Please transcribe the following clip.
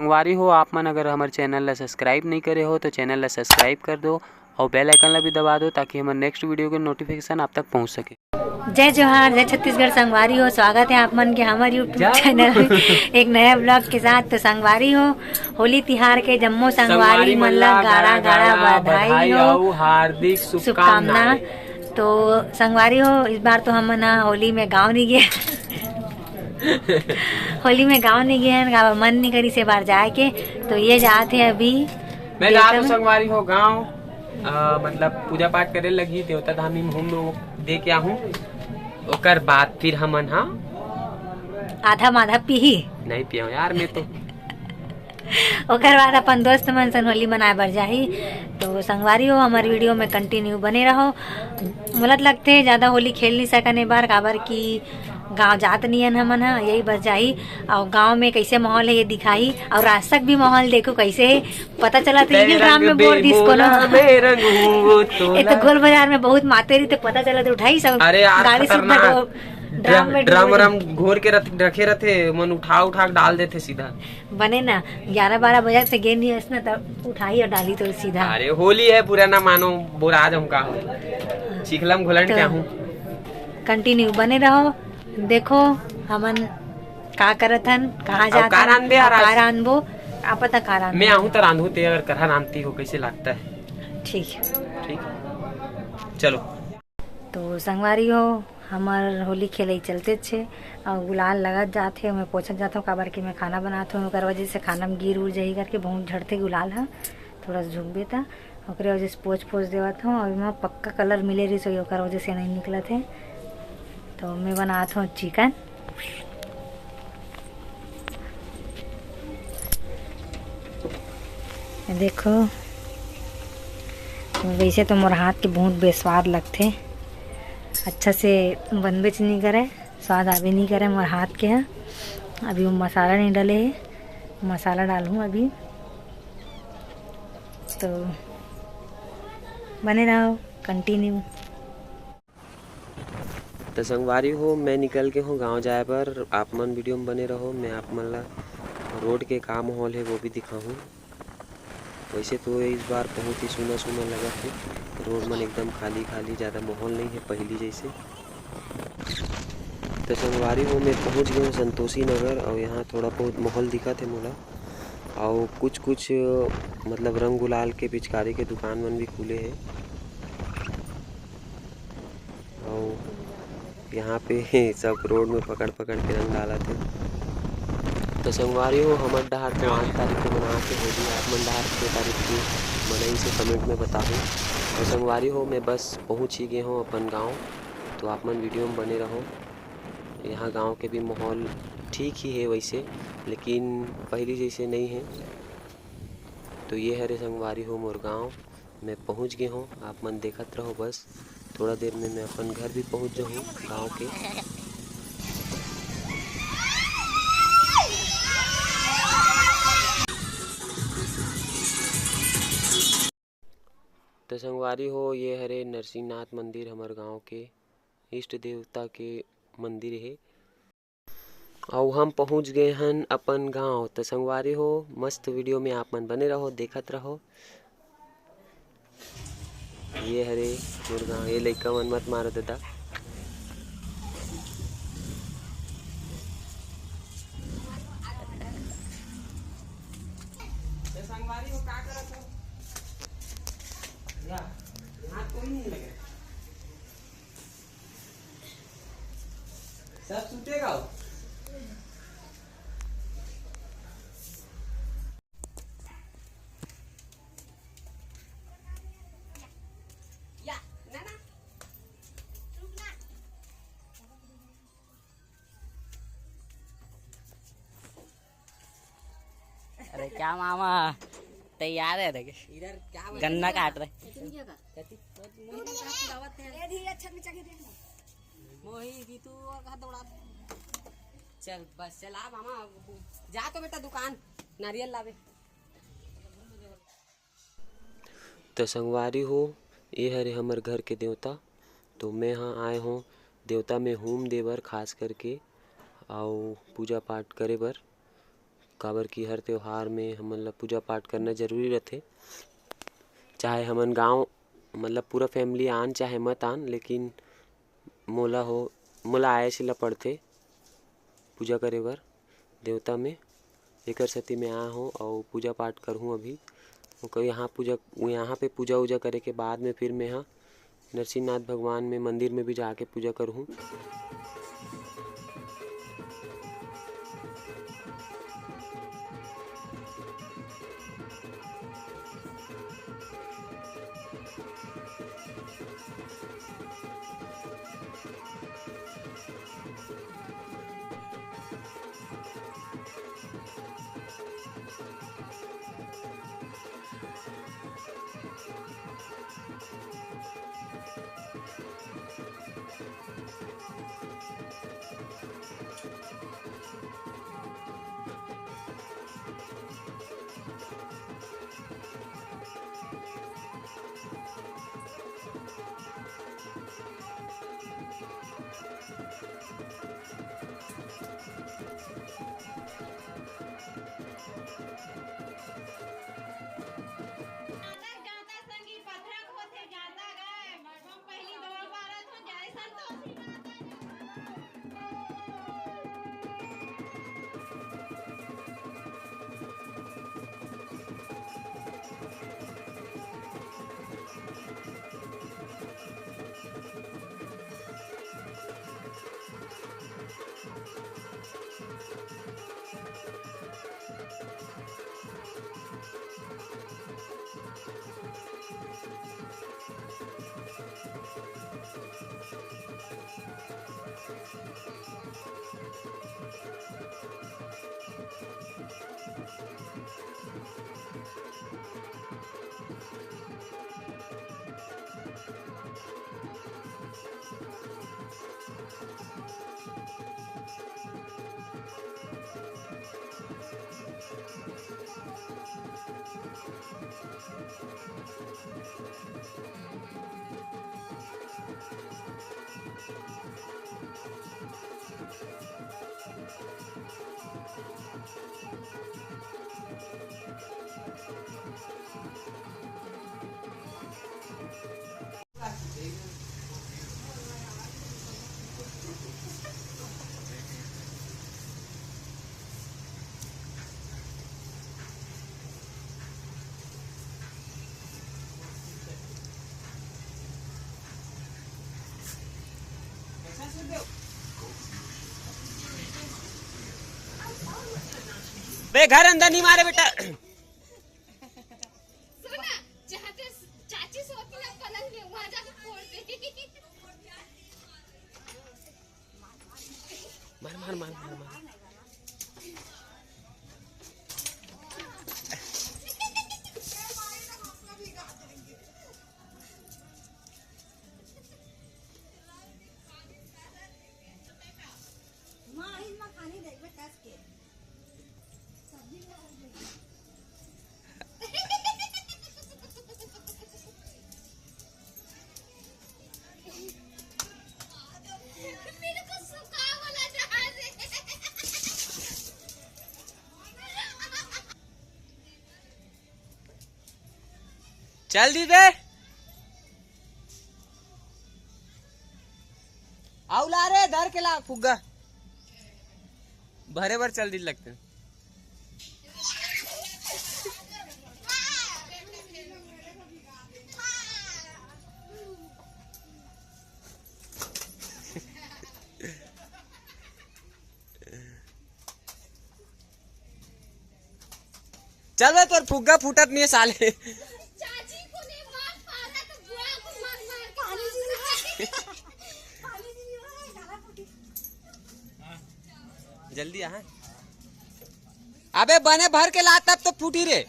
संगवारी हो आप मन अगर हमारे चैनल ला सब्सक्राइब नहीं करे हो तो चैनल ला सब्सक्राइब कर दो और बेल आइकन ला भी दबा दो ताकि हमारे नेक्स्ट वीडियो के नोटिफिकेशन आप तक पहुंच सके। जय जोहार, जय छत्तीसगढ़। संगवारी हो, स्वागत है आप मन के हमारे यूट्यूब चैनल में एक नया ब्लॉग के साथ। तो संगवारी हो, होली तिहार के जम्मो संगवारी मन ला गाड़ा गाड़ा बधाई हो, हार्दिक शुभकामना। तो संगवारी हो, इस बार तो हम होली में गाँव नहीं गए होली में गाँव नहीं गए हैं, मन नहीं करी से बार जाए के। तो ये जाते हैं अभी मैं जा रहा हूँ संगवारी हो गाँव, मतलब पूजा पाठ करे लगी देवता धाम में घूम दे के आहूँ। ओकर बाद फिर हमन आधा माधा पी नहीं पिया यार मैं तो ओकर बाद अपन दोस्त मन सन होली मनाए बर जाही। तो संगवारी हो, हमारे वीडियो में कंटिन्यू बने रहो। मुलत लगते ज्यादा होली खेल नहीं सकने बार काबर की गांव जात नहीं है हमन यही बस जाही। और गांव में कैसे माहौल है ये दिखाई, और आज तक भी माहौल देखो कैसे है पता चला। तो ग्राम में बोल दिस को ये तो गोल बाजार में बहुत माते रही तो पता चला तो उठाई सब गाड़ी से ड्रम घोर के रखे रहते मन उठा डाल देते सीधा। बने ना 11-12 बजे से गेंद नहीं ना तब उठाई और डाली तो सीधा। अरे होली है पूरा ना मानो बोराज हम का चिखलम घोलन क्या हूँ। कंटिन्यू बने रहो, देखो हमन का करत हन, कहाँ जाता रांधबो आप पता का रांध मैं आहूँ तो रांधू ते अगर करा रांधती हो कैसे लगता है। ठीक चलो। तो संगवारी हो, हमार होली खेले चलते छे और गुलाल लगत जाते। मैं पोछत जाता हूँ काबर कि मैं खाना बनाता हूँ, वजह से खाना में गिर उड़ जाही करके बहुत झड़ते गुलाल है थोड़ा सा झुक बेता ओकरे वजह से पोछ देवत हूँ। और वहाँ पक्का कलर मिले रही सो ओकर वजह से नहीं निकला थे। तो मैं बनाता हूँ चिकन। देखो वैसे तो मोर हाथ के बहुत बेस्वाद लगते, अच्छा से बनबे नहीं करे, स्वाद आवे नहीं करे मोर हाथ के है। अभी वो मसाला नहीं डाले है, मसाला डालूँ अभी। तो बने रहो कंटिन्यू। तो संगवारी हो, मैं निकल के हूँ गांव जाए पर, आप मन वीडियो में बने रहो। मैं आप मन ला रोड के का माहौल है वो भी दिखाऊँ। वैसे तो इस बार बहुत ही सुना लगा है, रोड मन एकदम खाली ज़्यादा माहौल नहीं है पहली जैसे। तो संगवारी हो, मैं पहुंच गया हूँ संतोषी नगर और यहाँ थोड़ा बहुत माहौल दिखा थे मोला। और कुछ मतलब रंग गुलाल के पिचकारी के दुकान मन भी खुले हैं। और यहाँ पे सब रोड में पकड़ के रंग डाला थे। तो संगवारी हो, हमारे डहार तो 8 तारीख को मनाते होगी, आप मन डहार 6 तारीख की मनाई से कमेंट में बताओ। तो संगवारी हो, मैं बस पहुँच ही गया हूँ अपन गांव। तो आप मन वीडियो में बने रहो। यहाँ गांव के भी माहौल ठीक ही है वैसे, लेकिन पहली जैसे नहीं है। तो ये हरे संगवारी हो मोर गांव, मैं पहुँच गया हूँ। आप मन देखत रहो, बस थोड़ा देर में मैं अपन घर भी पहुँच जाऊँ गाँव के। तो संगवारी हो, ये हरे नरसिंहनाथ मंदिर हमारे गांव के इष्ट देवता के मंदिर है। और हम पहुंच गए हन अपन गांव। तो संगवारी हो, मस्त वीडियो में आप मन बने रहो, देखत रहो। ये हरे मुर्गा, ये लइका मन मत मारो दादा। संगवारी हो, का करत हो? हाथ कोई नहीं लगे, सब सुतेगा। अरे क्या मामा तैयार है? इधर क्या गन्ना काट रहे। चल बस चला मामा, जा तो बेटा दुकान नारियल लावे। तो संगवारी हो, ये हरे हमारे घर के देवता। तो मैं यहाँ आए हूँ देवता में होम देवर खास करके और पूजा पाठ करे बर। काबर की हर त्योहार में हमन ला पूजा पाठ करना जरूरी रहथे। चाहे हमन गांव मतलब पूरा फैमिली आन चाहे मत आन, लेकिन मोला आए से ला पड़थे पूजा करे बर देवता में। एकर सेती मैं आया हूँ और पूजा पाठ करहूँ। अभी यहाँ पे पूजा उजा करे के बाद में फिर मैं नरसिंहनाथ भगवान में मंदिर में भी जाके पूजा करहूँ। बे घर अंदर नहीं मारे बेटा। सुना, जहाँ पे चाची सोती है पलंग में, वहाँ जाके फोड़ दे। मार मार मार मार मार। मेरे को सुखा वाला जहाज है। चल दी बे आउला रे धर के ला फुग्गा भरे भर चल दी लगते। चल बे तोर फुग्गा फूटत नहीं है साले। चाची को नहीं मार पा रहा तो बुआ को मार मार के पानी जल्दी आ। अबे बने भर के ला तब तो फूटी रे।